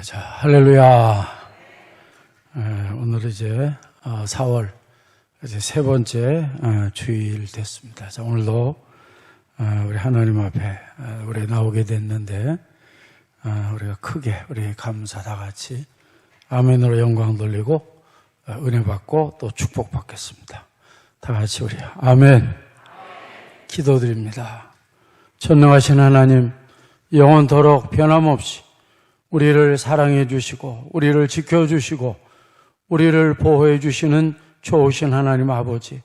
자, 할렐루야. 오늘 이제 4월 이제 세 번째 주일 됐습니다. 자, 오늘도 우리 하나님 앞에 우리 나오게 됐는데 우리가 크게 우리 감사 다 같이 아멘으로 영광 돌리고 은혜 받고 또 축복 받겠습니다. 다 같이 우리 아멘 기도드립니다. 전능하신 하나님, 영원토록 변함없이 우리를 사랑해 주시고 우리를 지켜주시고 우리를 보호해 주시는 좋으신 하나님 아버지,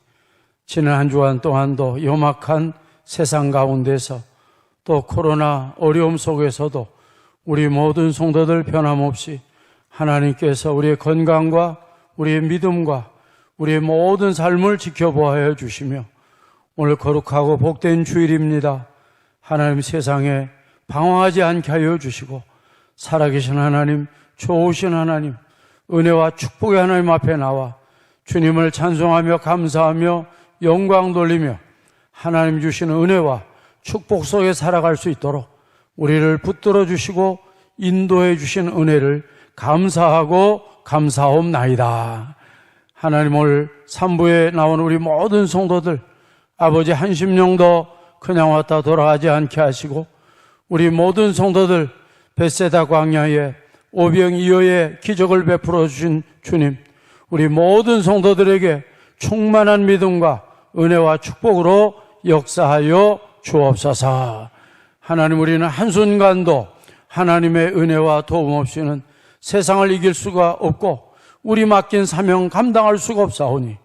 지난 한 주간 동안도 염악한 세상 가운데서 또 코로나 어려움 속에서도 우리 모든 성도들 변함없이 하나님께서 우리의 건강과 우리의 믿음과 우리의 모든 삶을 지켜보아 주시며 오늘 거룩하고 복된 주일입니다. 하나님, 세상에 방황하지 않게 하여 주시고 살아계신 하나님, 좋으신 하나님, 은혜와 축복의 하나님 앞에 나와 주님을 찬송하며 감사하며 영광 돌리며 하나님 주시는 은혜와 축복 속에 살아갈 수 있도록 우리를 붙들어 주시고 인도해 주신 은혜를 감사하고 감사옵나이다. 하나님, 오늘 3부에 나온 우리 모든 성도들 아버지 한 심령도 그냥 왔다 돌아가지 않게 하시고 우리 모든 성도들 벳세다 광야에 오병이어의 기적을 베풀어 주신 주님, 우리 모든 성도들에게 충만한 믿음과 은혜와 축복으로 역사하여 주옵소서. 하나님, 우리는 한순간도 하나님의 은혜와 도움 없이는 세상을 이길 수가 없고 우리 맡긴 사명 감당할 수가 없사오니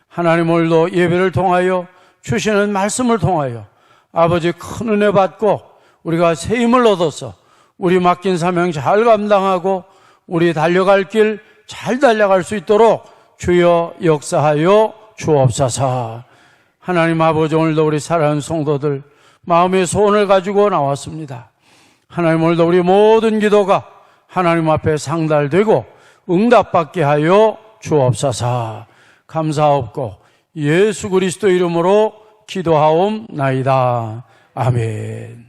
하나님, 오늘도 예배를 통하여 주시는 말씀을 통하여 아버지 큰 은혜 받고 우리가 새 힘을 얻어서 우리 맡긴 사명 잘 감당하고 우리 달려갈 길 잘 달려갈 수 있도록 주여 역사하여 주옵소서. 하나님 아버지, 오늘도 우리 사랑하는 성도들 마음의 소원을 가지고 나왔습니다. 하나님, 오늘도 우리 모든 기도가 하나님 앞에 상달되고 응답받게 하여 주옵소서. 감사옵고 예수 그리스도 이름으로 기도하옵나이다. 아멘.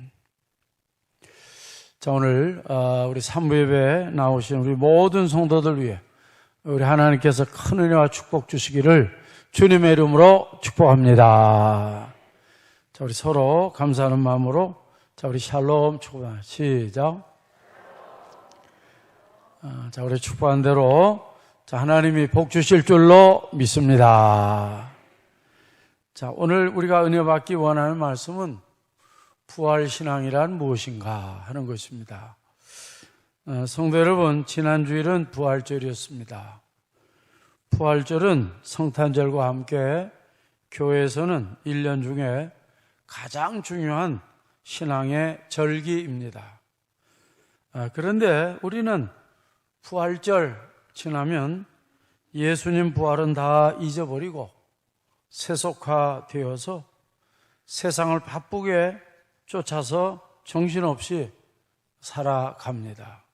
자, 오늘 우리 3부 예배에 나오신 우리 모든 성도들 위해 우리 하나님께서 큰 은혜와 축복 주시기를 주님의 이름으로 축복합니다. 자, 우리 서로 감사하는 마음으로 자, 우리 샬롬 축복합니다. 시작. 자, 우리 축복한 대로 자, 하나님이 복 주실 줄로 믿습니다. 자, 오늘 우리가 은혜 받기 원하는 말씀은 부활신앙이란 무엇인가 하는 것입니다. 성도 여러분, 지난 주일은 부활절이었습니다. 부활절은 성탄절과 함께 교회에서는 1년 중에 가장 중요한 신앙의 절기입니다. 그런데 우리는 부활절 지나면 예수님 부활은 다 잊어버리고 세속화되어서 세상을 바쁘게 쫓아서 정신없이 살아갑니다.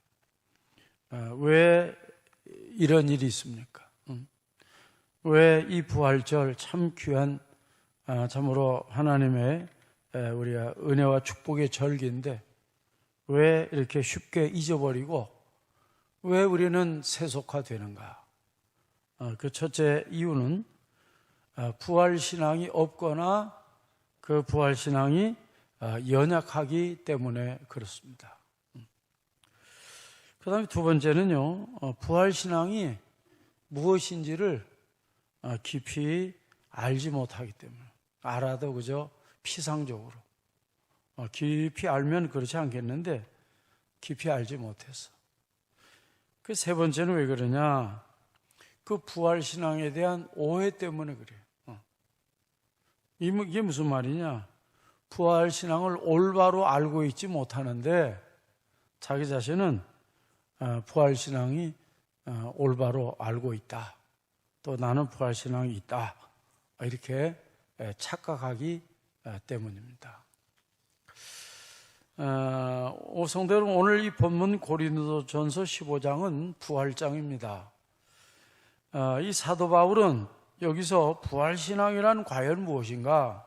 왜 이런 일이 있습니까? 왜 이 부활절 참 귀한 참으로 하나님의 우리가 은혜와 축복의 절기인데 왜 이렇게 쉽게 잊어버리고 왜 우리는 세속화되는가? 그 첫째 이유는 부활신앙이 없거나 그 부활신앙이 연약하기 때문에 그렇습니다. 그 다음에 두 번째는요, 부활신앙이 무엇인지를 깊이 알지 못하기 때문에, 알아도 그저 피상적으로, 깊이 알면 그렇지 않겠는데 깊이 알지 못해서. 그 세 번째는 왜 그러냐, 그 부활신앙에 대한 오해 때문에 그래요. 이게 무슨 말이냐, 부활신앙을 올바로 알고 있지 못하는데 자기 자신은 부활신앙이 올바로 알고 있다, 또 나는 부활신앙이 있다, 이렇게 착각하기 때문입니다. 성도 여러분, 오늘 이 본문 고린도전서 15장은 부활장입니다. 이 사도 바울은 여기서 부활신앙이란 과연 무엇인가,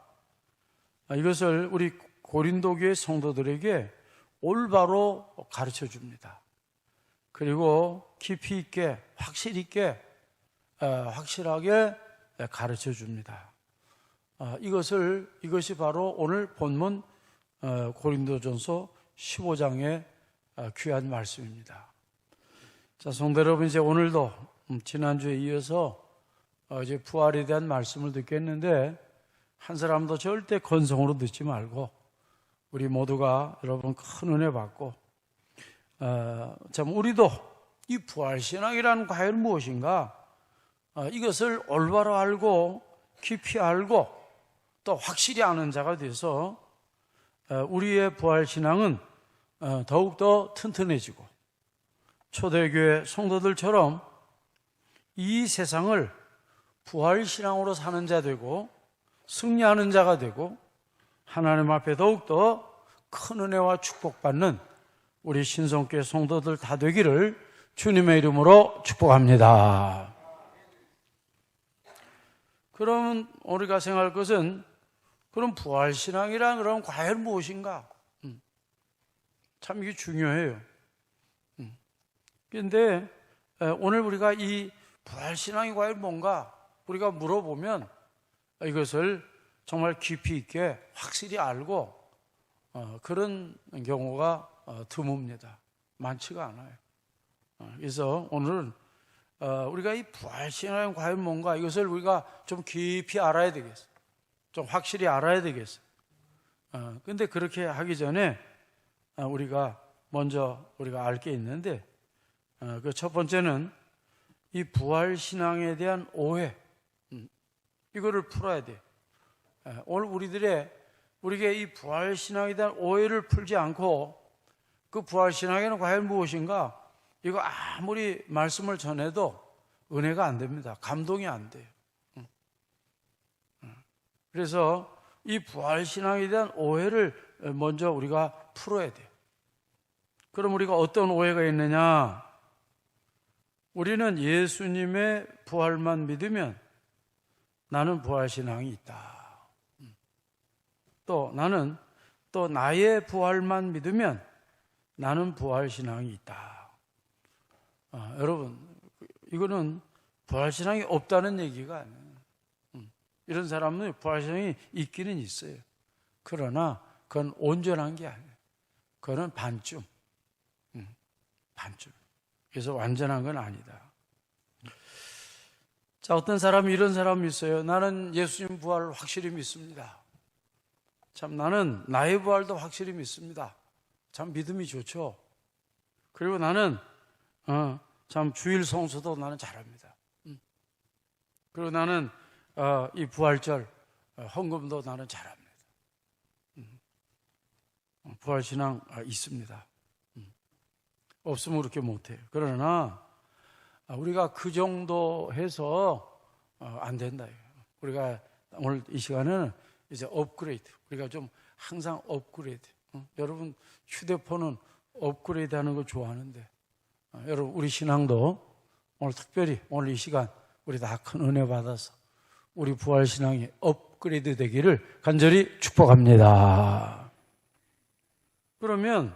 이것을 우리 고린도 교회 성도들에게 올바로 가르쳐 줍니다. 그리고 깊이 있게, 확실히 있게, 확실하게 가르쳐 줍니다. 이것이 바로 오늘 본문 고린도전서 15장의 귀한 말씀입니다. 자, 성도 여러분, 이제 오늘도 지난주에 이어서 이제 부활에 대한 말씀을 듣겠는데, 한 사람도 절대 건성으로 듣지 말고 우리 모두가 여러분 큰 은혜 받고, 참 우리도 이 부활신앙이란 과연 무엇인가, 이것을 올바로 알고 깊이 알고 또 확실히 아는 자가 돼서 우리의 부활신앙은 더욱더 튼튼해지고 초대교회 성도들처럼 이 세상을 부활신앙으로 사는 자 되고 승리하는 자가 되고 하나님 앞에 더욱더 큰 은혜와 축복받는 우리 신성교회 성도들 다 되기를 주님의 이름으로 축복합니다. 그러면 우리가 생각할 것은, 그럼 부활신앙이란 그럼 과연 무엇인가? 참 이게 중요해요. 그런데 오늘 우리가 이 부활신앙이 과연 뭔가 우리가 물어보면 이것을 정말 깊이 있게 확실히 알고 그런 경우가 드뭅니다. 많지가 않아요. 그래서 오늘은 우리가 이 부활신앙이 과연 뭔가 이것을 우리가 좀 깊이 알아야 되겠어요. 좀 확실히 알아야 되겠어요. 근데 그렇게 하기 전에 우리가 먼저 알 게 있는데, 그 첫 번째는 이 부활신앙에 대한 오해, 이거를 풀어야 돼요. 오늘 우리에게 이 부활신앙에 대한 오해를 풀지 않고 그 부활신앙에는 과연 무엇인가, 이거 아무리 말씀을 전해도 은혜가 안 됩니다. 감동이 안 돼요. 그래서 이 부활신앙에 대한 오해를 먼저 우리가 풀어야 돼요. 그럼 우리가 어떤 오해가 있느냐? 우리는 예수님의 부활만 믿으면 나는 부활신앙이 있다. 또 나는 또 나의 부활만 믿으면 나는 부활신앙이 있다. 여러분, 이거는 부활신앙이 없다는 얘기가 아니에요. 이런 사람은 부활신앙이 있기는 있어요. 그러나 그건 온전한 게 아니에요. 그거는 반쯤. 반쯤. 그래서 완전한 건 아니다. 자, 어떤 사람이 이런 사람이 있어요. 나는 예수님 부활을 확실히 믿습니다. 참 나는 나의 부활도 확실히 믿습니다. 참 믿음이 좋죠. 그리고 나는 참 주일 성수도 나는 잘합니다. 그리고 나는 이 부활절 헌금도 나는 잘합니다. 부활신앙 있습니다. 없으면 그렇게 못해요. 그러나 우리가 그 정도 해서 안 된다. 우리가 오늘 이 시간에는 이제 업그레이드, 우리가 좀 항상 업그레이드. 여러분 휴대폰은 업그레이드 하는 거 좋아하는데, 여러분 우리 신앙도 오늘 특별히 오늘 이 시간 우리 다 큰 은혜 받아서 우리 부활신앙이 업그레이드 되기를 간절히 축복합니다. 그러면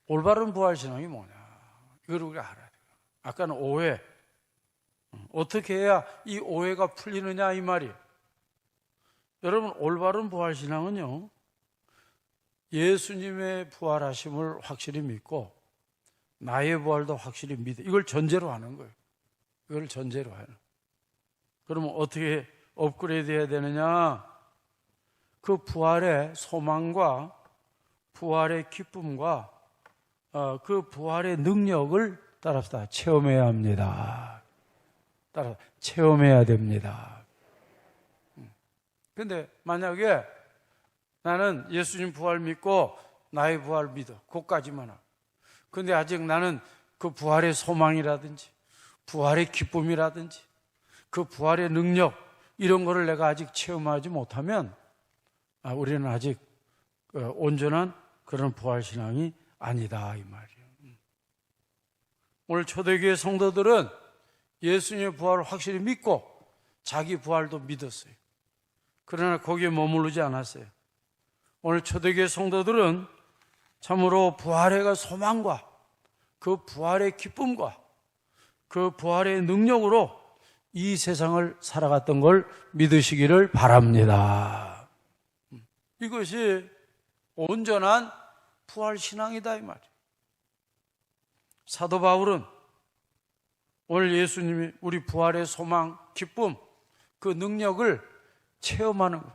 올바른 부활신앙이 뭐냐? 이걸 우리가 알아야 돼요. 아까는 오해. 어떻게 해야 이 오해가 풀리느냐 이 말이에요. 여러분, 올바른 부활신앙은요, 예수님의 부활하심을 확실히 믿고 나의 부활도 확실히 믿어. 이걸 전제로 하는 거예요. 이걸 전제로 하는. 그러면 어떻게 업그레이드 해야 되느냐? 그 부활의 소망과 부활의 기쁨과 그 부활의 능력을 따라서 체험해야 합니다. 따라서 체험해야 됩니다. 근데 만약에 나는 예수님 부활 믿고 나의 부활 믿어. 그것까지만 하고. 근데 아직 나는 그 부활의 소망이라든지 부활의 기쁨이라든지 그 부활의 능력 이런 거를 내가 아직 체험하지 못하면 우리는 아직 온전한 그런 부활신앙이 아니다 이 말이에요. 오늘 초대교회 성도들은 예수님의 부활을 확실히 믿고 자기 부활도 믿었어요. 그러나 거기에 머무르지 않았어요. 오늘 초대교회 성도들은 참으로 부활의 소망과 그 부활의 기쁨과 그 부활의 능력으로 이 세상을 살아갔던 걸 믿으시기를 바랍니다. 이것이 온전한 부활신앙이다 이 말이에요. 사도 바울은 오늘 예수님이 우리 부활의 소망, 기쁨, 그 능력을 체험하는 것,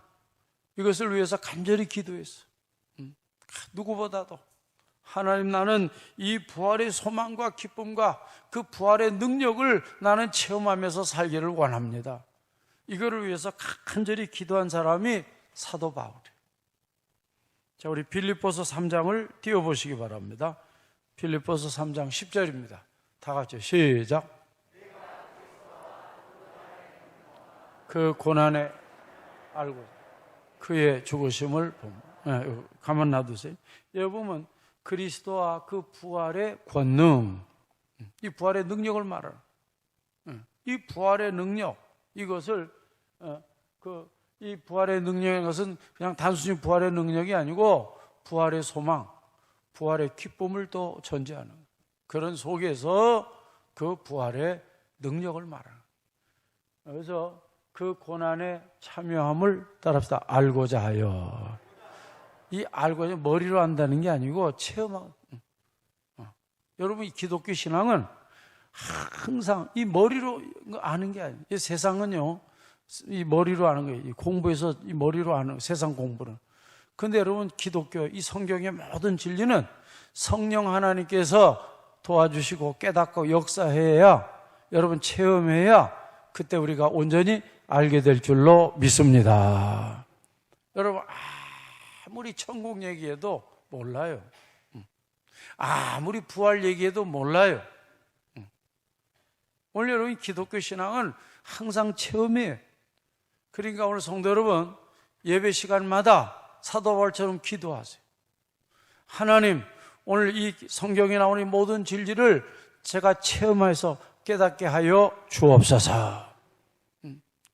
이것을 위해서 간절히 기도했어. 누구보다도 하나님, 나는 이 부활의 소망과 기쁨과 그 부활의 능력을 나는 체험하면서 살기를 원합니다. 이거를 위해서 간절히 기도한 사람이 사도 바울이에요. 자, 우리 빌립보서 3장을 띄워보시기 바랍니다. 빌립보서 3장 10절입니다. 다 같이 시작. 그 고난에 알고 그의 죽으심을 보면, 가만 놔두세요. 여기 보면 그리스도와 그 부활의 권능, 이 부활의 능력을 말하는, 이 부활의 능력, 이것을 이 부활의 능력인 것은 그냥 단순히 부활의 능력이 아니고 부활의 소망, 부활의 기쁨을 또 전제하는 그런 속에서 그 부활의 능력을 말하는. 그래서 그 고난에 참여함을 따라합시다. 알고자 하여. 이 알고자 머리로 안다는 게 아니고 체험하고. 여러분, 이 기독교 신앙은 항상 이 머리로 아는 게 아니에요. 이 세상은요, 이 머리로 아는 거예요. 이 공부해서 이 머리로 아는 세상 공부는. 근데 여러분, 기독교 이 성경의 모든 진리는 성령 하나님께서 도와주시고 깨닫고 역사해야, 여러분 체험해야 그때 우리가 온전히 알게 될 줄로 믿습니다. 여러분, 아무리 천국 얘기해도 몰라요. 아무리 부활 얘기해도 몰라요. 오늘 여러분, 기독교 신앙은 항상 체험이에요. 그러니까 오늘 성도 여러분, 예배 시간마다 사도 바울처럼 기도하세요. 하나님, 오늘 이 성경에 나오는 모든 진리를 제가 체험해서 깨닫게 하여 주옵소서.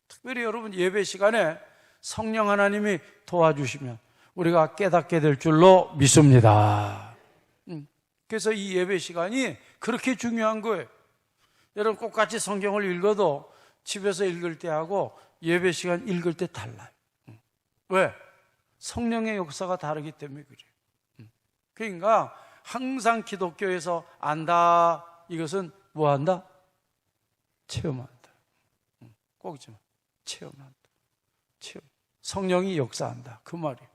특별히 여러분, 예배 시간에 성령 하나님이 도와주시면 우리가 깨닫게 될 줄로 믿습니다. 그래서 이 예배 시간이 그렇게 중요한 거예요. 여러분, 똑같이 성경을 읽어도 집에서 읽을 때하고 예배 시간 읽을 때 달라요. 왜? 성령의 역사가 다르기 때문에 그래요. 그러니까 항상 기독교에서 안다, 이것은 뭐 한다? 체험한다. 꼭 있지만 체험한다. 체험. 성령이 역사한다, 그 말이에요.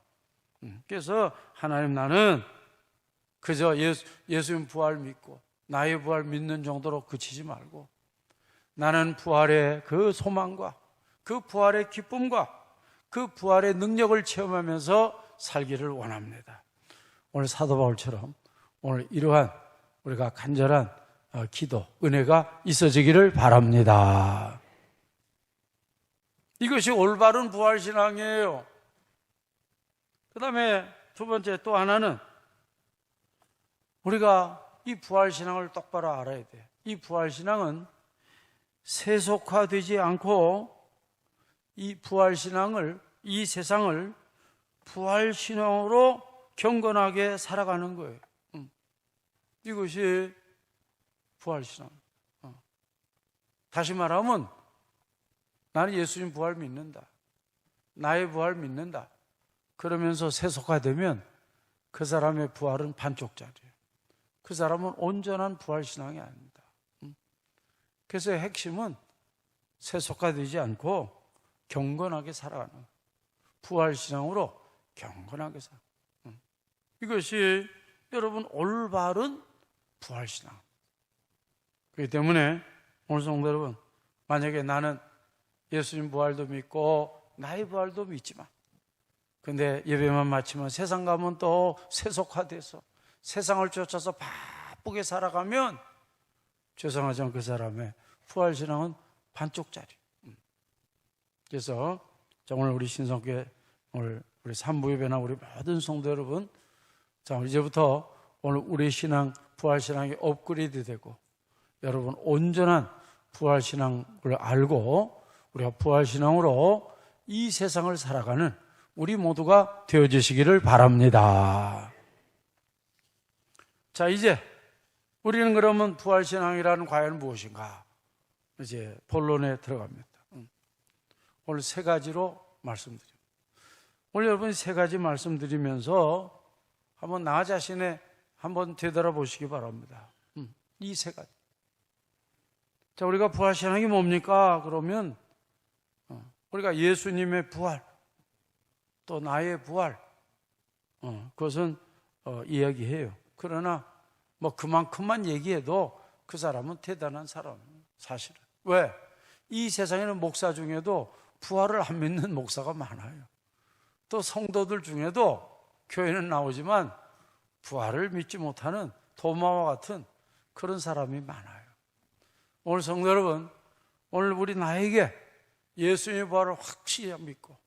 그래서 하나님, 나는 그저 예수님 부활 믿고 나의 부활 믿는 정도로 그치지 말고 나는 부활의 그 소망과 그 부활의 기쁨과 그 부활의 능력을 체험하면서 살기를 원합니다. 오늘 사도 바울처럼 오늘 이러한 우리가 간절한 기도, 은혜가 있어지기를 바랍니다. 이것이 올바른 부활신앙이에요. 그 다음에 두 번째 또 하나는 우리가 이 부활신앙을 똑바로 알아야 돼. 이 부활신앙은 세속화되지 않고 이 부활신앙을, 이 세상을 부활신앙으로 경건하게 살아가는 거예요. 이것이 부활신앙. 다시 말하면 나는 예수님 부활 믿는다, 나의 부활 믿는다, 그러면서 세속화되면 그 사람의 부활은 반쪽짜리예요. 그 사람은 온전한 부활신앙이 아닙니다. 그래서 핵심은 세속화되지 않고 경건하게 살아가는, 부활신앙으로 경건하게 살아가는, 이것이 여러분 올바른 부활신앙. 그렇기 때문에 오늘 성도 여러분, 만약에 나는 예수님 부활도 믿고 나의 부활도 믿지만 근데 예배만 마치면 세상 가면 또 세속화돼서 세상을 쫓아서 바쁘게 살아가면 죄송하지만 그 사람의 부활신앙은 반쪽짜리. 그래서 오늘 우리 신성교회, 오늘 우리 산부예배나 우리 모든 성도 여러분, 자, 이제부터 오늘 우리 신앙, 부활신앙이 업그레이드 되고 여러분 온전한 부활신앙을 알고 우리가 부활신앙으로 이 세상을 살아가는 우리 모두가 되어주시기를 바랍니다. 자, 이제 우리는 그러면 부활신앙이라는 과연 무엇인가? 이제 본론에 들어갑니다. 오늘 세 가지로 말씀드립니다. 오늘 여러분 세 가지 말씀드리면서 한번 나 자신에 한번 되돌아보시기 바랍니다. 이 세 가지. 자, 우리가 부활신앙이 뭡니까? 그러면 우리가 예수님의 부활, 또 나의 부활, 그것은 이야기해요. 그러나 뭐 그만큼만 얘기해도 그 사람은 대단한 사람이에요. 사실은. 왜? 이 세상에는 목사 중에도 부활을 안 믿는 목사가 많아요. 또 성도들 중에도 교회는 나오지만 부활을 믿지 못하는 도마와 같은 그런 사람이 많아요. 오늘 성도 여러분, 오늘 우리 나에게 예수님의 부활을 확실히 믿고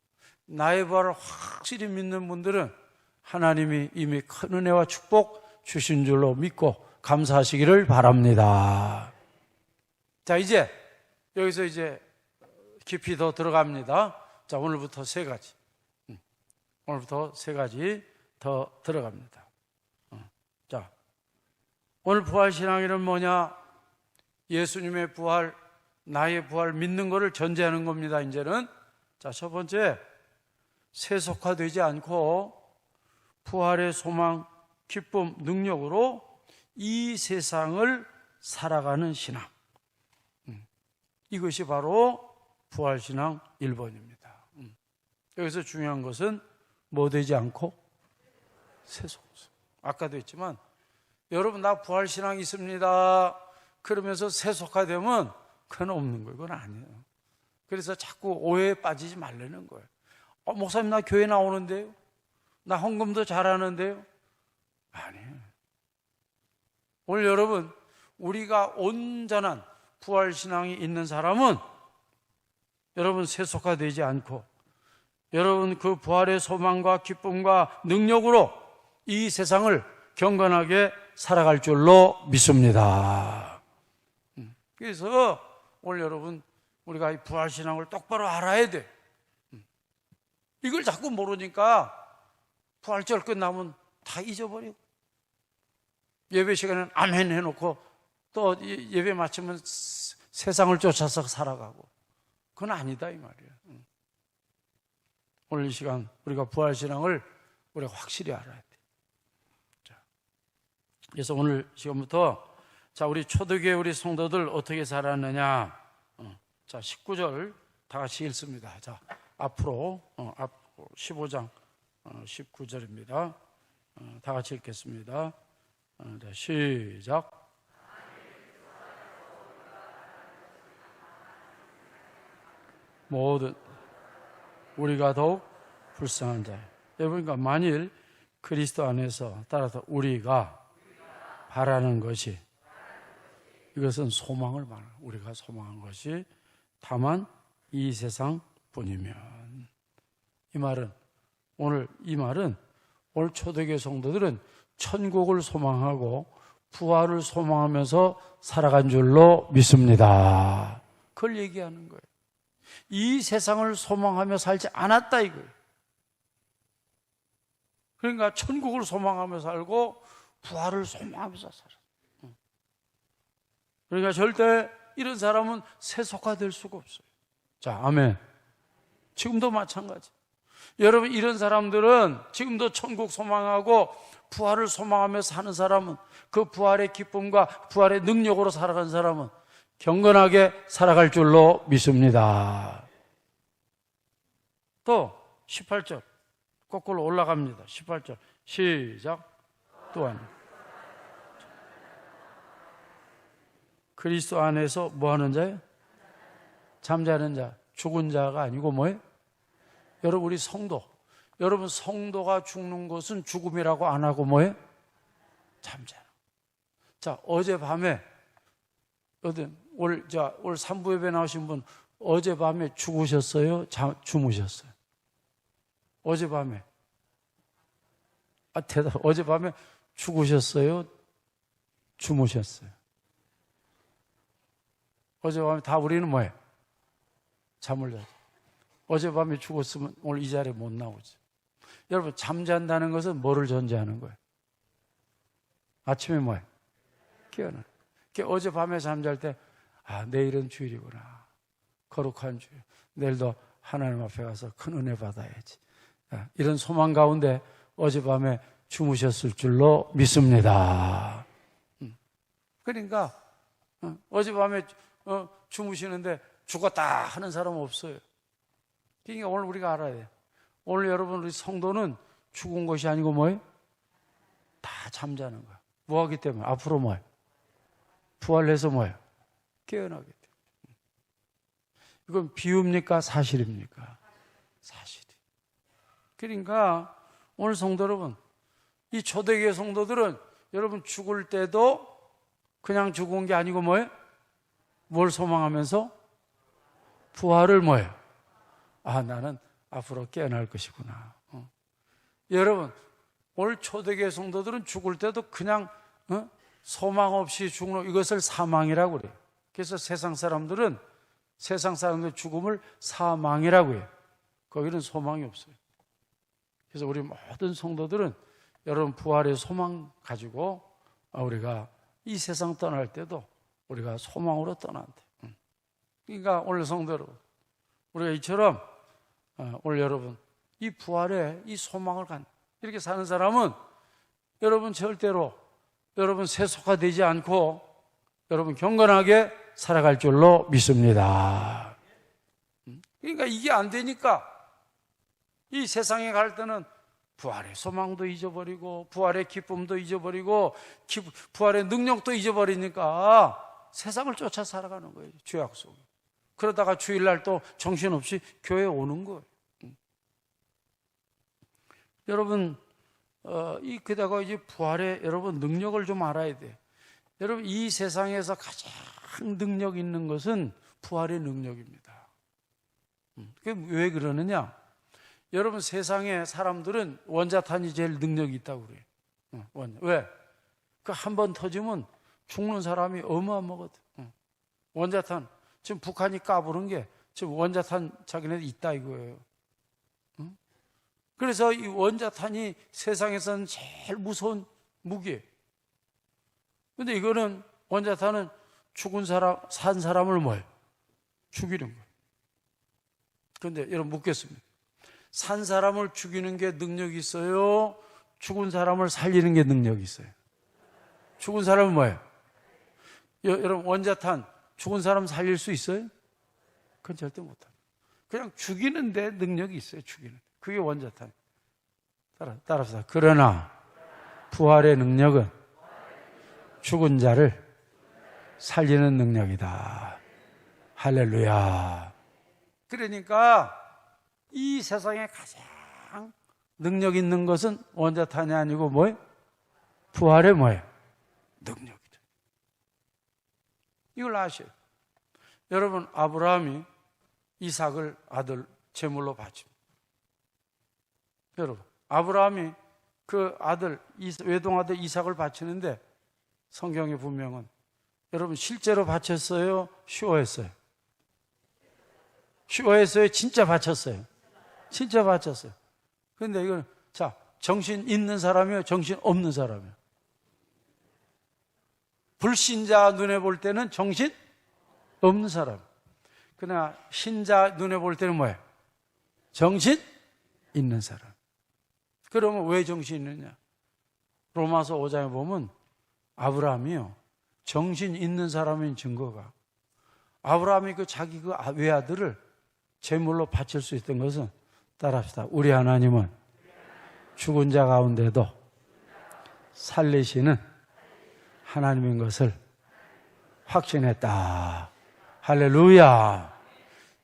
나의 부활을 확실히 믿는 분들은 하나님이 이미 큰 은혜와 축복 주신 줄로 믿고 감사하시기를 바랍니다. 자, 이제 여기서 이제 깊이 더 들어갑니다. 자, 오늘부터 세 가지. 오늘부터 세 가지 더 들어갑니다. 자, 오늘 부활신앙이란 뭐냐? 예수님의 부활, 나의 부활 믿는 것을 전제하는 겁니다. 이제는. 자, 첫 번째, 세속화되지 않고 부활의 소망, 기쁨, 능력으로 이 세상을 살아가는 신앙. 이것이 바로 부활신앙 1번입니다. 여기서 중요한 것은 뭐 되지 않고 세속. 아까도 했지만 여러분 나 부활신앙 있습니다. 그러면서 세속화되면 그건 없는 거예요. 그건 아니에요. 그래서 자꾸 오해에 빠지지 말라는 거예요. 목사님 나 교회 나오는데요. 나 헌금도 잘하는데요. 아니에요. 오늘 여러분 우리가 온전한 부활신앙이 있는 사람은 여러분 세속화되지 않고 여러분 그 부활의 소망과 기쁨과 능력으로 이 세상을 경건하게 살아갈 줄로 믿습니다. 그래서 오늘 여러분 우리가 이 부활신앙을 똑바로 알아야 돼. 이걸 자꾸 모르니까 부활절 끝나면 다 잊어버리고 예배 시간에는 아멘 해놓고 또 예배 마치면 세상을 쫓아서 살아가고 그건 아니다 이 말이에요. 오늘 이 시간 우리가 부활신앙을 우리가 확실히 알아야 돼. 자, 그래서 오늘 시간부터 자 우리 초대교회 우리 성도들 어떻게 살았느냐. 자 19절 다 같이 읽습니다. 자 앞으로 15장 19절입니다. 다 같이 읽겠습니다. 자, 시작. 모든 우리가 더욱 불쌍한 자. 여러분, 그러니까 만일 그리스도 안에서 따라서 우리가 바라는 것이 이것은 소망을 말하는 우리가 소망한 것이 다만 이 세상뿐이면 이 말은 오늘 초대교회 성도들은 천국을 소망하고 부활을 소망하면서 살아간 줄로 믿습니다. 그걸 얘기하는 거예요. 이 세상을 소망하며 살지 않았다 이거예요. 그러니까 천국을 소망하며 살고 부활을 소망하면서 살았어요. 그러니까 절대 이런 사람은 세속화될 수가 없어요. 자, 아멘. 지금도 마찬가지. 여러분 이런 사람들은 지금도 천국 소망하고 부활을 소망하며 사는 사람은 그 부활의 기쁨과 부활의 능력으로 살아간 사람은 경건하게 살아갈 줄로 믿습니다. 또 18절 거꾸로 올라갑니다. 18절 시작. 또한 그리스도 안에서 뭐 하는 자예요? 잠자는 자. 죽은 자가 아니고 뭐예요? 여러분 우리 성도, 여러분 성도가 죽는 것은 죽음이라고 안 하고 뭐예요? 잠자는. 자 어젯밤에 올 3부 예배 나오신 분 어젯밤에 죽으셨어요? 주무셨어요? 어젯밤에 대답. 어젯밤에 죽으셨어요? 주무셨어요? 어젯밤에 다 우리는 뭐예요? 잠을 자죠. 어젯밤에 죽었으면 오늘 이 자리에 못 나오죠. 여러분 잠잔다는 것은 뭐를 전제하는 거예요? 아침에 뭐예요? 깨어나. 어젯밤에 잠잘 때, 내일은 주일이구나. 거룩한 주일. 내일도 하나님 앞에 가서 큰 은혜 받아야지. 이런 소망 가운데 어젯밤에 주무셨을 줄로 믿습니다. 그러니까 어젯밤에 주무시는데 죽었다 하는 사람은 없어요. 그러니까 오늘 우리가 알아야 돼요. 오늘 여러분 우리 성도는 죽은 것이 아니고 뭐예요? 다 잠자는 거야. 뭐 하기 때문에? 앞으로 뭐예요? 부활해서 뭐예요? 깨어나게 돼요. 이건 비유입니까? 사실입니까? 사실이. 그러니까 오늘 성도 여러분, 이 초대교회 성도들은 여러분 죽을 때도 그냥 죽은 게 아니고 뭐예요? 뭘 소망하면서? 부활을 뭐예요? 나는 앞으로 깨어날 것이구나. 여러분, 오늘 초대교회 성도들은 죽을 때도 그냥 소망 없이 죽는 이것을 사망이라고 그래요. 그래서 세상 사람들 죽음을 사망이라고 해요. 거기는 소망이 없어요. 그래서 우리 모든 성도들은 여러분 부활의 소망 가지고 우리가 이 세상 떠날 때도 우리가 소망으로 떠난대. 그러니까 오늘 성도 여러분, 우리가 이처럼 오늘 여러분 이 부활에 이 소망을 이렇게 사는 사람은 여러분 절대로 여러분 세속화되지 않고 여러분 경건하게 살아갈 줄로 믿습니다. 그러니까 이게 안 되니까 이 세상에 갈 때는 부활의 소망도 잊어버리고 부활의 기쁨도 잊어버리고 부활의 능력도 잊어버리니까 세상을 쫓아 살아가는 거예요. 죄악 속에. 그러다가 주일날 또 정신없이 교회에 오는 거예요. 여러분 게다가 이제 부활의 여러분 능력을 좀 알아야 돼요. 여러분 이 세상에서 가장 능력 있는 것은 부활의 능력입니다. 왜 그러느냐? 여러분 세상에 사람들은 원자탄이 제일 능력이 있다고 그래요. 왜? 그 한 번 터지면 죽는 사람이 어마어마하거든. 원자탄 지금 북한이 까부른 게 지금 원자탄 자기네들 있다 이거예요. 그래서 이 원자탄이 세상에서는 제일 무서운 무기예요. 근데 이거는 원자탄은 죽은 사람, 산 사람을 뭐예요? 죽이는 거예요. 그런데 여러분 묻겠습니다. 산 사람을 죽이는 게 능력이 있어요? 죽은 사람을 살리는 게 능력이 있어요? 죽은 사람은 뭐예요? 여러분 원자탄 죽은 사람 살릴 수 있어요? 그건 절대 못합니다. 그냥 죽이는데 능력이 있어요. 죽이는. 그게 원자탄. 따라서 그러나 부활의 능력은 죽은 자를 살리는 능력이다. 할렐루야. 그러니까 이 세상에 가장 능력 있는 것은 원자탄이 아니고 뭐예요? 부활의 뭐예요? 능력이죠. 이걸 아셔요. 여러분 아브라함이 이삭을 아들 제물로 바칩니다. 여러분 아브라함이 그 아들 외동아들 이삭을 바치는데 성경의 분명은 여러분 실제로 바쳤어요? 쇼했어요? 쇼했어요? 진짜 바쳤어요? 진짜 바쳤어요. 그런데 이건 자 정신 있는 사람이요? 정신 없는 사람이요? 불신자 눈에 볼 때는 정신 없는 사람. 그러나 신자 눈에 볼 때는 뭐예요? 정신 있는 사람. 그러면 왜 정신 있느냐? 로마서 5장에 보면 아브라함이요 정신 있는 사람인 증거가 아브라함이 그 자기 그 외아들을 제물로 바칠 수 있던 것은 따라합시다. 우리 하나님은 죽은 자 가운데도 살리시는 하나님인 것을 확신했다. 할렐루야.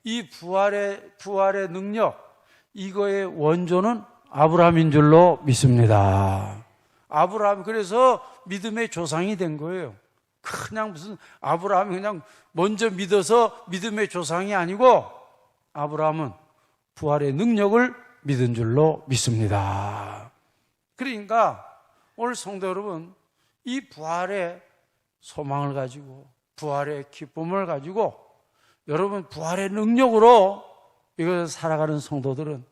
이 부활의 능력, 이거의 원조는 아브라함인 줄로 믿습니다. 아브라함, 그래서 믿음의 조상이 된 거예요. 그냥 무슨 아브라함이 그냥 먼저 믿어서 믿음의 조상이 아니고 아브라함은 부활의 능력을 믿은 줄로 믿습니다. 그러니까 오늘 성도 여러분, 이 부활의 소망을 가지고 부활의 기쁨을 가지고 여러분 부활의 능력으로 이것을 살아가는 성도들은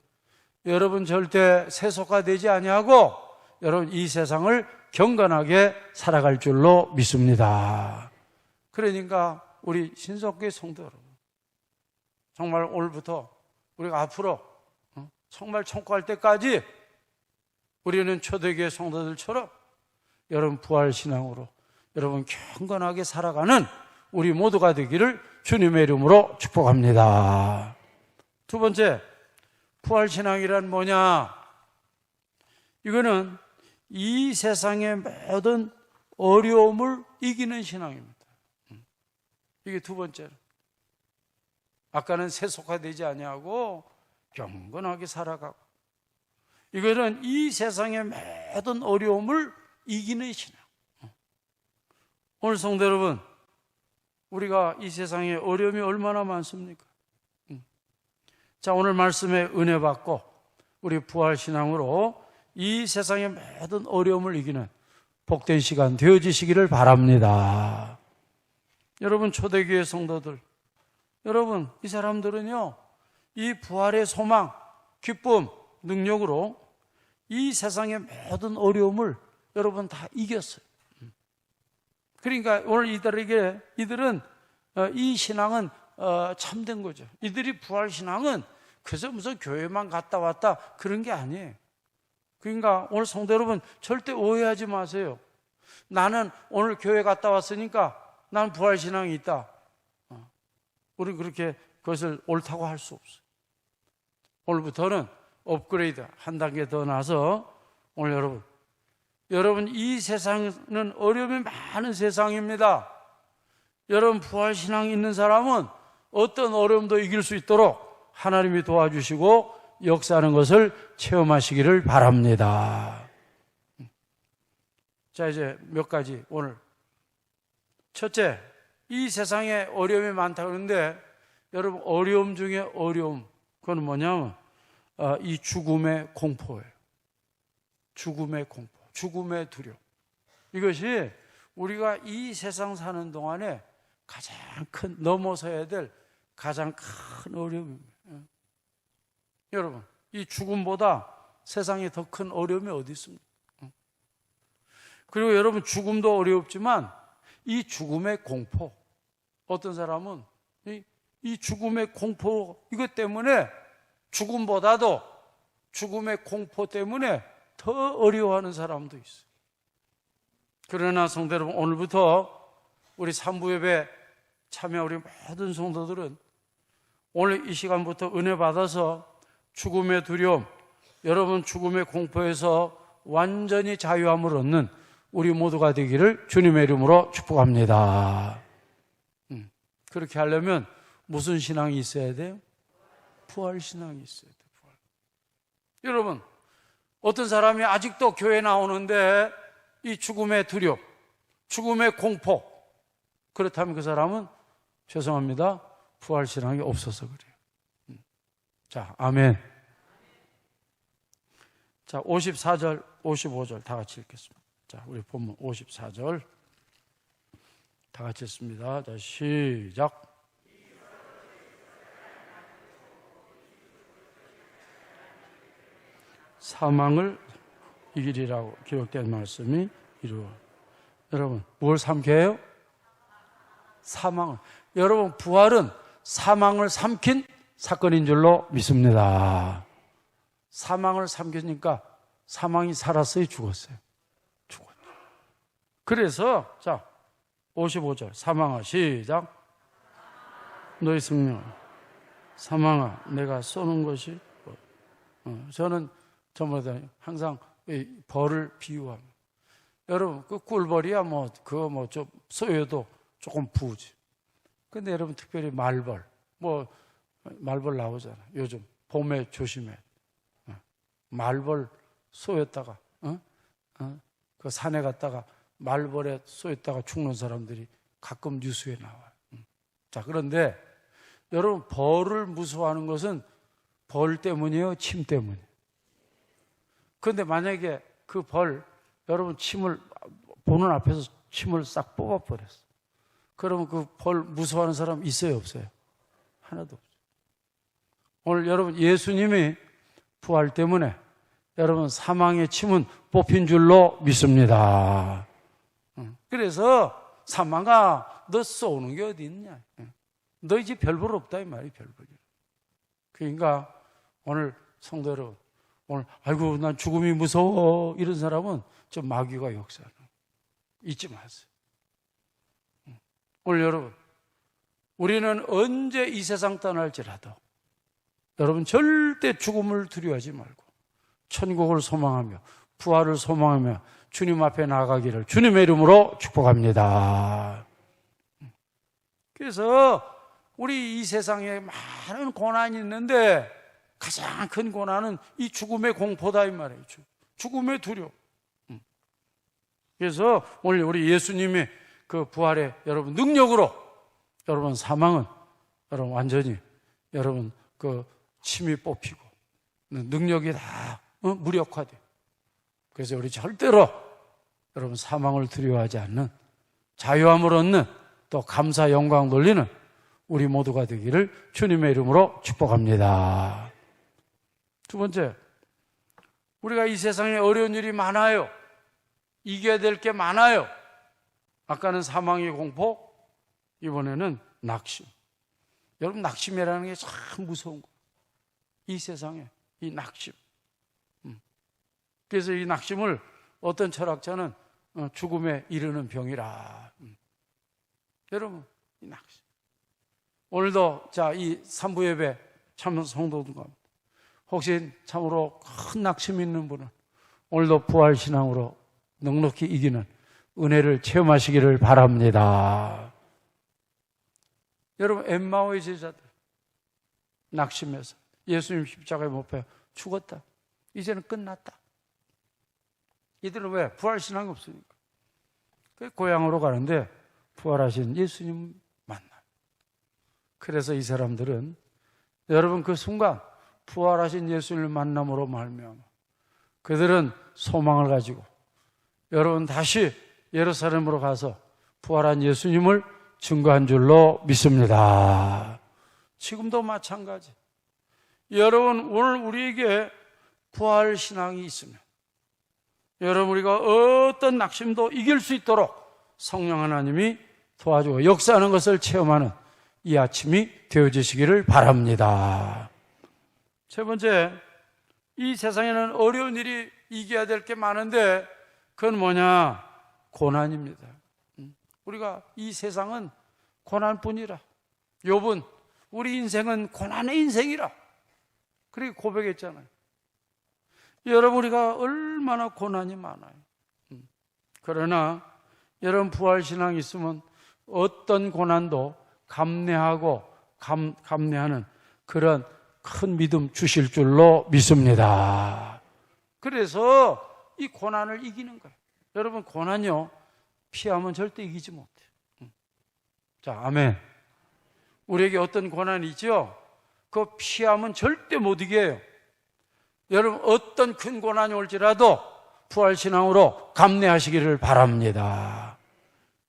여러분 절대 세속화되지 아니하고 여러분 이 세상을 경건하게 살아갈 줄로 믿습니다. 그러니까 우리 신속교회 성도 여러분, 정말 오늘부터 우리가 앞으로 정말 청구할 때까지 우리는 초대교회 성도들처럼 여러분 부활신앙으로 여러분 경건하게 살아가는 우리 모두가 되기를 주님의 이름으로 축복합니다. 두 번째, 부활신앙이란 뭐냐? 이거는 이 세상의 모든 어려움을 이기는 신앙입니다. 이게 두 번째로. 아까는 세속화되지 아니하고 경건하게 살아가고, 이거는 이 세상의 모든 어려움을 이기는 신앙. 오늘 성도 여러분, 우리가 이 세상에 어려움이 얼마나 많습니까? 자, 오늘 말씀에 은혜 받고 우리 부활신앙으로 이 세상의 모든 어려움을 이기는 복된 시간 되어지시기를 바랍니다. 여러분, 초대교회 성도들, 여러분, 이 사람들은요, 이 부활의 소망, 기쁨, 능력으로 이 세상의 모든 어려움을 여러분 다 이겼어요. 그러니까 오늘 이들은 이 신앙은 참된 거죠. 이들이 부활신앙은 그저 무슨 교회만 갔다 왔다 그런 게 아니에요. 그러니까 오늘 성도 여러분, 절대 오해하지 마세요. 나는 오늘 교회 갔다 왔으니까 난 부활신앙이 있다. 우리는 그렇게 그것을 옳다고 할 수 없어요. 오늘부터는 업그레이드 한 단계 더 나서 오늘 여러분 이 세상은 어려움이 많은 세상입니다. 여러분 부활신앙이 있는 사람은 어떤 어려움도 이길 수 있도록 하나님이 도와주시고 역사하는 것을 체험하시기를 바랍니다. 자, 이제 몇 가지 오늘. 첫째, 이 세상에 어려움이 많다고 하는데 여러분 어려움 중에 어려움, 그건 뭐냐면 이 죽음의 공포예요. 죽음의 공포, 죽음의 두려움. 이것이 우리가 이 세상 사는 동안에 가장 큰, 넘어서야 될 가장 큰 어려움입니다. 여러분, 이 죽음보다 세상에 더 큰 어려움이 어디 있습니까? 그리고 여러분, 죽음도 어렵지만 이 죽음의 공포, 어떤 사람은 이 죽음의 공포, 이것 때문에 죽음보다도 죽음의 공포 때문에 더 어려워하는 사람도 있어요. 그러나 성도 여러분, 오늘부터 우리 삼부예배 참여 우리 모든 성도들은 오늘 이 시간부터 은혜 받아서 죽음의 두려움, 여러분 죽음의 공포에서 완전히 자유함을 얻는 우리 모두가 되기를 주님의 이름으로 축복합니다. 그렇게 하려면 무슨 신앙이 있어야 돼요? 부활신앙이 있어야 돼요. 부활. 여러분, 어떤 사람이 아직도 교회 나오는데 이 죽음의 두려움, 죽음의 공포, 그렇다면 그 사람은 죄송합니다, 부활신앙이 없어서 그래요. 자, 아멘. 자, 54절, 55절 다 같이 읽겠습니다. 자, 우리 본문 54절 다 같이 읽습니다. 자, 시작. 사망을 이기리라고 기록된 말씀이 이루어. 여러분, 뭘 삼켜요? 사망을. 여러분, 부활은 사망을 삼킨 사건인 줄로 믿습니다. 사망을 삼키니까 사망이 살았어요, 죽었어요? 죽었죠. 그래서 자, 55절 사망아 시작. 너희 승려 사망아 내가 쏘는 것이 저는 저마다 항상 벌을 비유합니다. 여러분, 그 꿀벌이야 그거 좀 쏘여도 조금 부으지. 근데 여러분, 특별히 말벌 말벌 나오잖아. 요즘 봄에 조심해. 말벌 쏘였다가 그 산에 갔다가 말벌에 쏘였다가 죽는 사람들이 가끔 뉴스에 나와요. 자, 그런데 여러분, 벌을 무서워하는 것은 벌 때문이에요, 침 때문이에요? 그런데 만약에 그 벌, 여러분 침을 보는 앞에서 침을 싹 뽑아버렸어. 그러면 그 벌 무서워하는 사람 있어요, 없어요? 하나도 없어요. 오늘 여러분, 예수님이 부활 때문에 여러분 사망의 침은 뽑힌 줄로 믿습니다. 그래서 사망아, 너 쏘는 게 어디 있냐? 너 이제 별볼 없다 이 말이 별볼이. 그러니까 오늘 성도 여러분, 오늘 아이고 난 죽음이 무서워 이런 사람은 좀 마귀가 역사하는 잊지 마세요. 오늘 여러분, 우리는 언제 이 세상 떠날지라도 여러분 절대 죽음을 두려워하지 말고 천국을 소망하며 부활을 소망하며 주님 앞에 나아가기를 주님의 이름으로 축복합니다. 그래서 우리 이 세상에 많은 고난이 있는데 가장 큰 고난은 이 죽음의 공포다 이 말이에요. 죽음의 두려움. 그래서 오늘 우리 예수님의 그 부활의 여러분 능력으로 여러분 사망은 여러분 완전히 여러분 그 침이 뽑히고 능력이 다 무력화돼. 그래서 우리 절대로 여러분 사망을 두려워하지 않는 자유함을 얻는 또 감사 영광 돌리는 우리 모두가 되기를 주님의 이름으로 축복합니다. 두 번째, 우리가 이 세상에 어려운 일이 많아요. 이겨야 될 게 많아요. 아까는 사망의 공포, 이번에는 낙심. 여러분 낙심이라는 게 참 무서운 거예요. 이 세상에 이 낙심. 그래서 이 낙심을 어떤 철학자는 죽음에 이르는 병이라. 여러분 이 낙심. 오늘도 자 이 3부 예배 참 성도들과 혹시 참으로 큰 낙심이 있는 분은 오늘도 부활신앙으로 넉넉히 이기는 은혜를 체험하시기를 바랍니다. 여러분 엠마오의 제자들 낙심해서 예수님 십자가에 못 박혀 죽었다. 이제는 끝났다. 이들은 왜? 부활신앙이 없으니까. 고향으로 가는데 부활하신 예수님 만나요. 그래서 이 사람들은 여러분 그 순간 부활하신 예수님을 만남으로 말미암아 그들은 소망을 가지고 여러분 다시 예루살렘으로 가서 부활한 예수님을 증거한 줄로 믿습니다. 지금도 마찬가지. 여러분 오늘 우리에게 부활 신앙이 있으면 여러분 우리가 어떤 낙심도 이길 수 있도록 성령 하나님이 도와주고 역사하는 것을 체험하는 이 아침이 되어지시기를 바랍니다. 세 번째, 이 세상에는 어려운 일이 이겨야 될 게 많은데 그건 뭐냐? 고난입니다. 우리가 이 세상은 고난뿐이라. 욥은 우리 인생은 고난의 인생이라. 그렇게 고백했잖아요. 여러분 우리가 얼마나 고난이 많아요. 그러나 여러분 부활신앙이 있으면 어떤 고난도 감내하고 감내하는 그런 큰 믿음 주실 줄로 믿습니다. 그래서 이 고난을 이기는 거예요. 여러분 고난요 피하면 절대 이기지 못해요. 자, 아멘. 우리에게 어떤 고난이 있죠? 그거 피하면 절대 못 이겨요. 여러분 어떤 큰 고난이 올지라도 부활신앙으로 감내하시기를 바랍니다.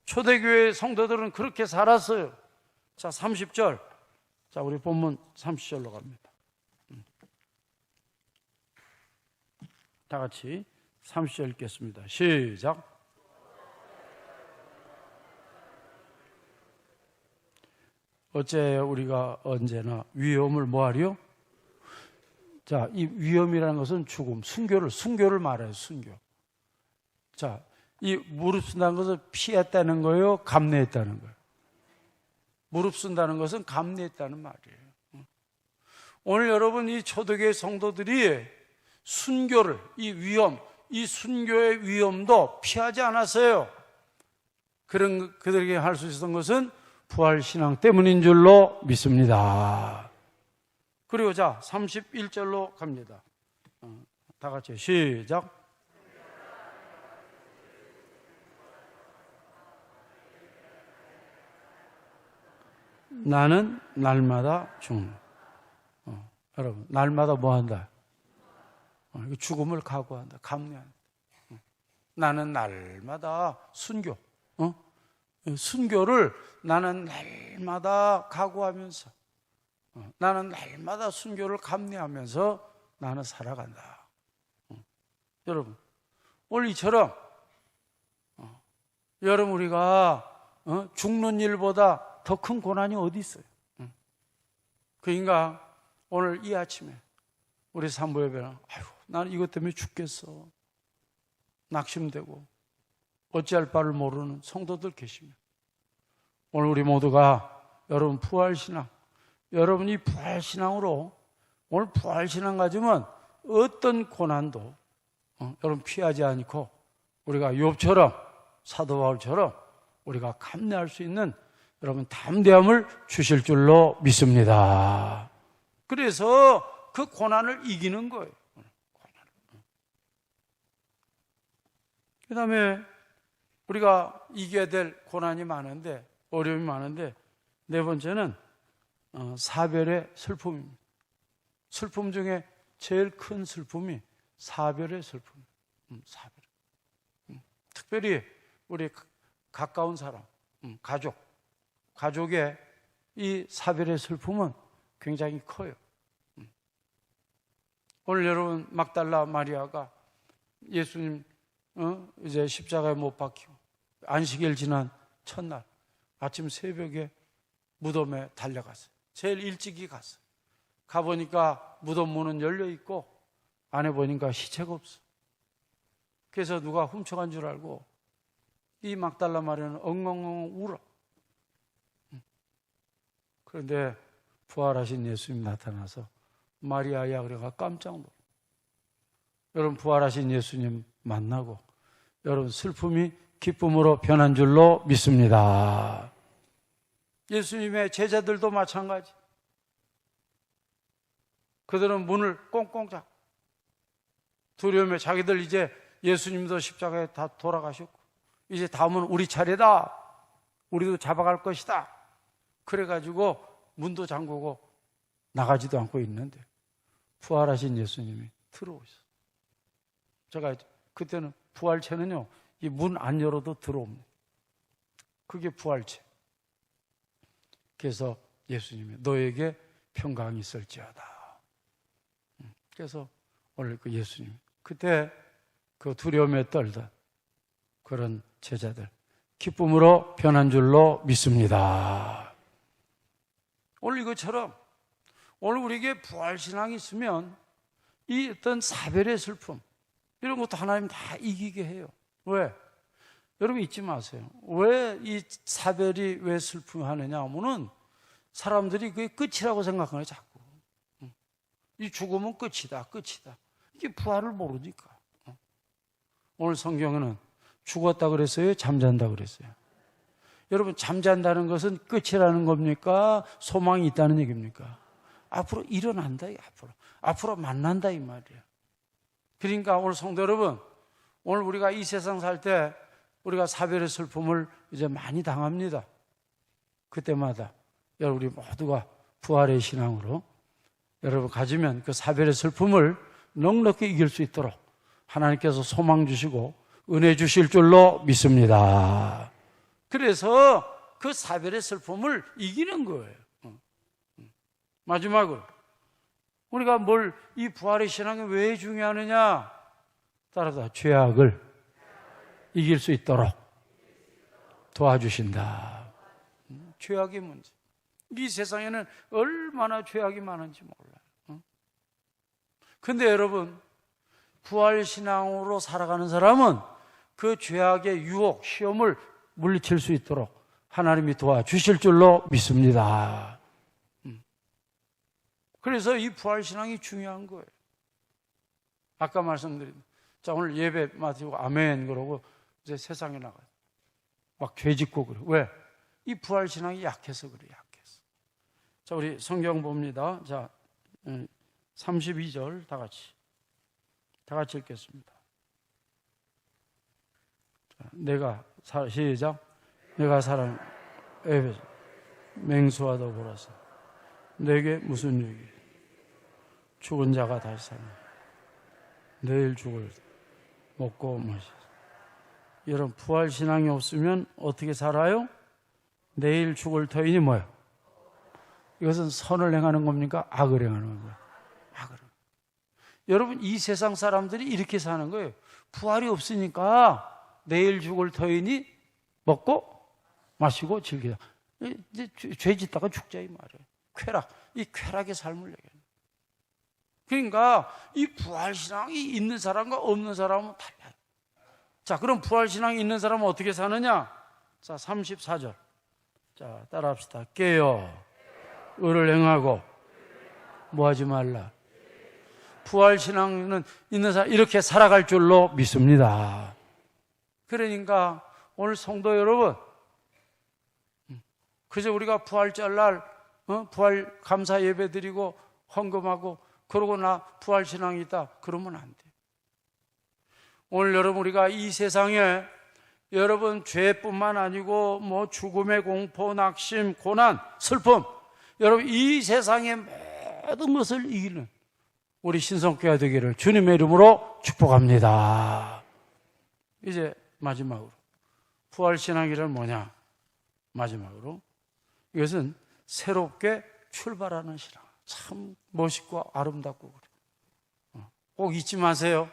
초대교회 성도들은 그렇게 살았어요. 자, 30절. 자, 우리 본문 30절로 갑니다. 다 같이 30절 읽겠습니다. 시작. 어째 우리가 언제나 위험을 뭐하리요? 자, 이 위험이라는 것은 죽음, 순교를 말해요, 순교. 자, 이 무릎 쓴다는 것은 피했다는 거예요, 감내했다는 거예요? 무릎 쓴다는 것은 감내했다는 말이에요. 오늘 여러분 이 초대교회 성도들이 순교를, 이 위험, 이 순교의 위험도 피하지 않았어요. 그들에게 할 수 있었던 것은 부활신앙 때문인 줄로 믿습니다. 그리고 자, 31절로 갑니다. 다 같이 시작. 나는 날마다 죽는다. 여러분, 날마다 뭐 한다? 죽음을 각오한다. 감내한다. 나는 날마다 순교. 순교를 나는 날마다 각오하면서 나는 날마다 순교를 감내하면서 나는 살아간다. 여러분, 오늘 이처럼 여러분 우리가 죽는 일보다 더 큰 고난이 어디 있어요? 그러니까 오늘 이 아침에 우리 산부 예배는 아이고 나는 이것 때문에 죽겠어 낙심되고 어찌할 바를 모르는 성도들 계시면 오늘 우리 모두가 여러분 부활신앙, 여러분이 부활신앙으로 오늘 부활신앙 가지면 어떤 고난도 여러분 피하지 않고 우리가 욥처럼 사도 바울처럼 우리가 감내할 수 있는 여러분 담대함을 주실 줄로 믿습니다. 그래서 그 고난을 이기는 거예요. 그 다음에 우리가 이겨야 될 고난이 많은데 어려움이 많은데 네 번째는 사별의 슬픔입니다. 슬픔 중에 제일 큰 슬픔이 사별의 슬픔. 사별. 특별히 우리 가까운 사람, 가족의 이 사별의 슬픔은 굉장히 커요. 오늘 여러분 막달라 마리아가 예수님 이제 십자가에 못 박히고 안식일 지난 첫날 아침 새벽에 무덤에 달려갔어요. 제일 일찍이 갔어요. 가보니까 무덤 문은 열려있고 안에 보니까 시체가 없어. 그래서 누가 훔쳐간 줄 알고 이 막달라 마리아는 엉엉엉 울어. 그런데 부활하신 예수님 나타나서 마리아야 그래가 깜짝 놀라. 여러분 부활하신 예수님 만나고 여러분 슬픔이 기쁨으로 변한 줄로 믿습니다. 예수님의 제자들도 마찬가지. 그들은 문을 꽁꽁 잡고 두려움에 자기들 이제 예수님도 십자가에 다 돌아가셨고 이제 다음은 우리 차례다. 우리도 잡아갈 것이다. 그래가지고 문도 잠그고 나가지도 않고 있는데 부활하신 예수님이 들어오셨어요. 제가 그때는 부활체는요 이 문 안 열어도 들어옵니다. 그게 부활체. 그래서 예수님이 너에게 평강이 있을지어다. 그래서 오늘 그 예수님 그때 그 두려움에 떨던 그런 제자들 기쁨으로 변한 줄로 믿습니다. 오늘 이것처럼 오늘 우리에게 부활신앙이 있으면 이 어떤 사별의 슬픔 이런 것도 하나님 다 이기게 해요. 왜? 여러분 잊지 마세요. 왜 이 사별이 왜 슬픔하느냐 하면은 사람들이 그게 끝이라고 생각하는 거예요. 자꾸 이 죽음은 끝이다. 이게 부활을 모르니까. 오늘 성경에는 죽었다 그랬어요? 잠잔다 그랬어요? 여러분 잠잔다는 것은 끝이라는 겁니까? 소망이 있다는 얘기입니까? 앞으로 일어난다. 앞으로 만난다 이 말이에요. 그러니까 오늘 성도 여러분 오늘 우리가 이 세상 살 때 우리가 사별의 슬픔을 이제 많이 당합니다. 그때마다 여러분 우리 모두가 부활의 신앙으로 여러분 가지면 그 사별의 슬픔을 넉넉히 이길 수 있도록 하나님께서 소망 주시고 은혜 주실 줄로 믿습니다. 그래서 그 사별의 슬픔을 이기는 거예요. 마지막으로 우리가 이 부활의 신앙이 왜 중요하느냐? 따라서 죄악을 이길 수 있도록 도와주신다. 죄악의 문제. 이 세상에는 얼마나 죄악이 많은지 몰라요. 근데 여러분 부활신앙으로 살아가는 사람은 그 죄악의 유혹, 시험을 물리칠 수 있도록 하나님이 도와주실 줄로 믿습니다. 그래서 이 부활신앙이 중요한 거예요. 아까 말씀드린 자 오늘 예배 마치고 아멘 그러고 이제 세상에 나가요. 막 죄짓고 그래. 왜? 이 부활신앙이 약해서 그래. 약해서. 자 우리 성경 봅니다. 자 32절 다 같이 읽겠습니다. 자, 시작. 내가 사랑 에베소 맹수와 더불어서 내게 무슨 유익이 죽은 자가 다시 사는 내일 죽을 먹고 마시고. 여러분 부활신앙이 없으면 어떻게 살아요? 내일 죽을 터이니 뭐예요? 이것은 선을 행하는 겁니까? 악을 행하는 겁니까? 악을. 여러분, 이 세상 사람들이 이렇게 사는 거예요. 부활이 없으니까 내일 죽을 터이니 먹고 마시고 즐기자. 이제 죄 짓다가 죽자 이 말이에요. 쾌락, 이 쾌락의 삶을 얘기해요. 그러니까 이 부활신앙이 있는 사람과 없는 사람은 달라요. 자, 그럼 부활신앙이 있는 사람은 어떻게 사느냐? 자, 34절. 자, 따라합시다. 깨어 의를 행하고 뭐 하지 말라. 부활신앙은 있는 사람 이렇게 살아갈 줄로 믿습니다. 그러니까 오늘 성도 여러분, 그저 우리가 부활절날 부활 감사 예배 드리고 헌금하고 그러고 나 부활신앙이 있다 그러면 안 돼. 오늘 여러분, 우리가 이 세상에 여러분 죄뿐만 아니고 뭐 죽음의 공포, 낙심, 고난, 슬픔, 여러분 이 세상의 모든 것을 이기는 우리 신성교회 되기를 주님의 이름으로 축복합니다. 이제 마지막으로 부활신앙이란 뭐냐? 마지막으로 이것은 새롭게 출발하는 신앙. 참 멋있고 아름답고 그래요. 꼭 잊지 마세요.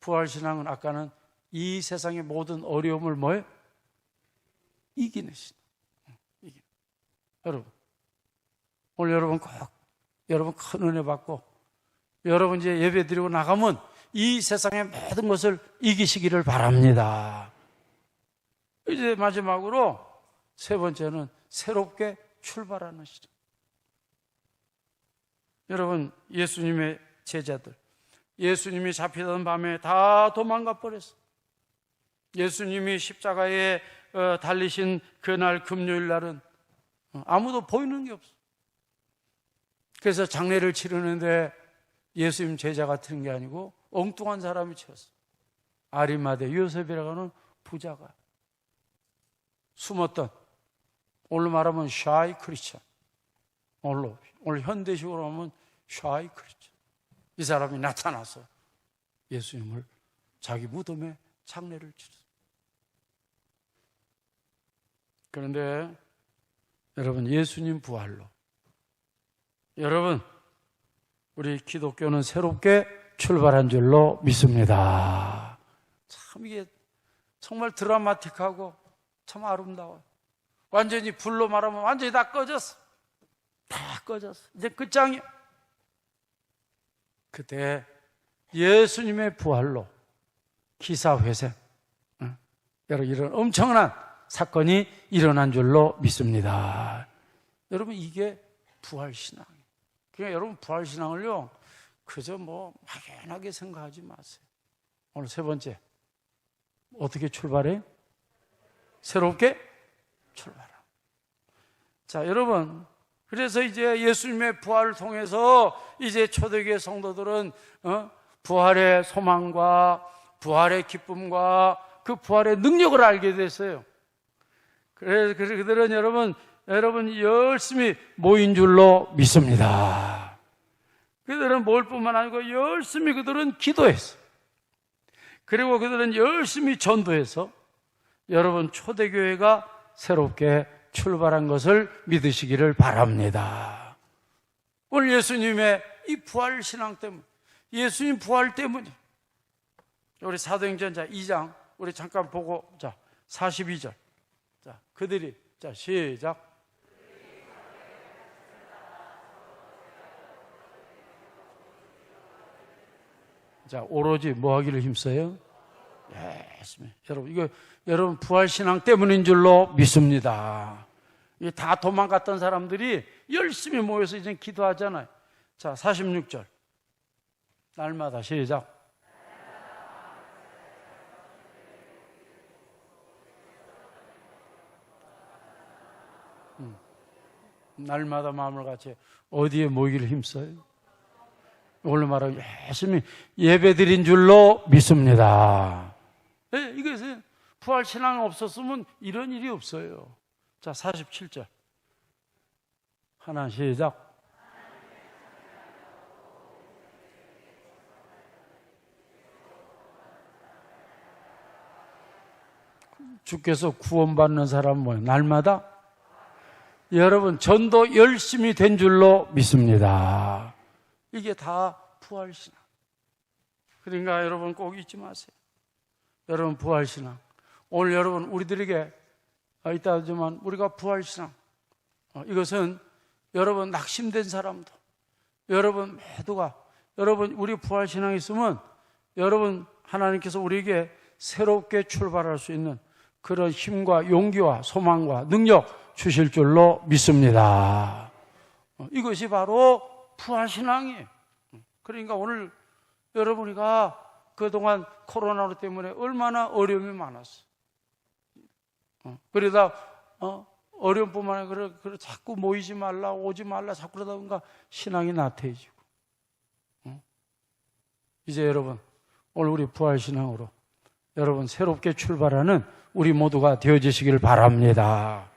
부활신앙은 아까는 이 세상의 모든 어려움을 뭐예요? 이기는 신앙. 여러분, 오늘 여러분 꼭 여러분 큰 은혜 받고 여러분 이제 예배 드리고 나가면 이 세상의 모든 것을 이기시기를 바랍니다. 이제 마지막으로 세 번째는 새롭게 출발하는 시점. 여러분, 예수님의 제자들, 예수님이 잡히던 밤에 다 도망가 버렸어요. 예수님이 십자가에 달리신 그날 금요일 날은 아무도 보이는 게 없어. 그래서 장례를 치르는데 예수님 제자 같은 게 아니고 엉뚱한 사람이 치렀어. 아리마대 요셉이라고 하는 부자가 숨었던, 오늘 말하면 샤이 크리스천, 오늘 현대식으로 하면 샤이 크리스천, 이 사람이 나타나서 예수님을 자기 무덤에 장례를 치렀어요. 그런데 여러분, 예수님 부활로 여러분, 우리 기독교는 새롭게 출발한 줄로 믿습니다. 참 이게 정말 드라마틱하고 참 아름다워요. 완전히 불로 말하면 완전히 다 꺼졌어. 다 꺼졌어. 이제 끝장이야. 그때 예수님의 부활로 기사회생, 여러분 이런 엄청난 사건이 일어난 줄로 믿습니다. 여러분, 이게 부활신앙이에요. 그러니까 여러분, 부활신앙을요 그저 뭐 막연하게 생각하지 마세요. 오늘 세 번째, 어떻게 출발해요? 새롭게 출발하라. 자, 여러분, 그래서 이제 예수님의 부활을 통해서 이제 초대교회 성도들은 부활의 소망과 부활의 기쁨과 그 부활의 능력을 알게 됐어요. 그래서 그들은 여러분 열심히 모인 줄로 믿습니다. 그들은 모일 뿐만 아니고 열심히 그들은 기도했어요. 그리고 그들은 열심히 전도해서 여러분 초대교회가 새롭게 출발한 것을 믿으시기를 바랍니다. 오늘 예수님의 이 부활 신앙 때문에, 예수님 부활 때문에 우리 사도행전 2장 우리 잠깐 보고, 자 42절, 자 그들이, 자 시작. 자, 오로지 뭐 하기를 힘써요? 열심히. 여러분, 이거 여러분 부활신앙 때문인 줄로 믿습니다. 이게 다 도망갔던 사람들이 열심히 모여서 이제 기도하잖아요. 자, 46절. 날마다 시작. 날마다 마음을 같이 어디에 모이기를 힘써요? 오늘 말하면 열심히 예배드린 줄로 믿습니다. 네, 이것은 부활신앙이 없었으면 이런 일이 없어요. 자, 47절. 하나 시작. 주께서 구원받는 사람은 뭐예요? 날마다? 여러분, 전도 열심히 된 줄로 믿습니다. 이게 다 부활신앙. 그러니까 여러분 꼭 잊지 마세요. 여러분 부활신앙. 오늘 여러분 우리들에게 이따 하지만 우리가 부활신앙. 이것은 여러분 낙심된 사람도, 여러분 모두가, 여러분 우리 부활신앙이 있으면 여러분 하나님께서 우리에게 새롭게 출발할 수 있는 그런 힘과 용기와 소망과 능력 주실 줄로 믿습니다. 이것이 바로 부활신앙이에요. 그러니까 오늘 여러분이가 그동안 코로나 때문에 얼마나 어려움이 많았어. 그러다 어려움뿐만 아니라 자꾸 모이지 말라, 오지 말라 자꾸 그러다 보니까 신앙이 나태해지고. 이제 여러분 오늘 우리 부활신앙으로 여러분 새롭게 출발하는 우리 모두가 되어지시길 바랍니다.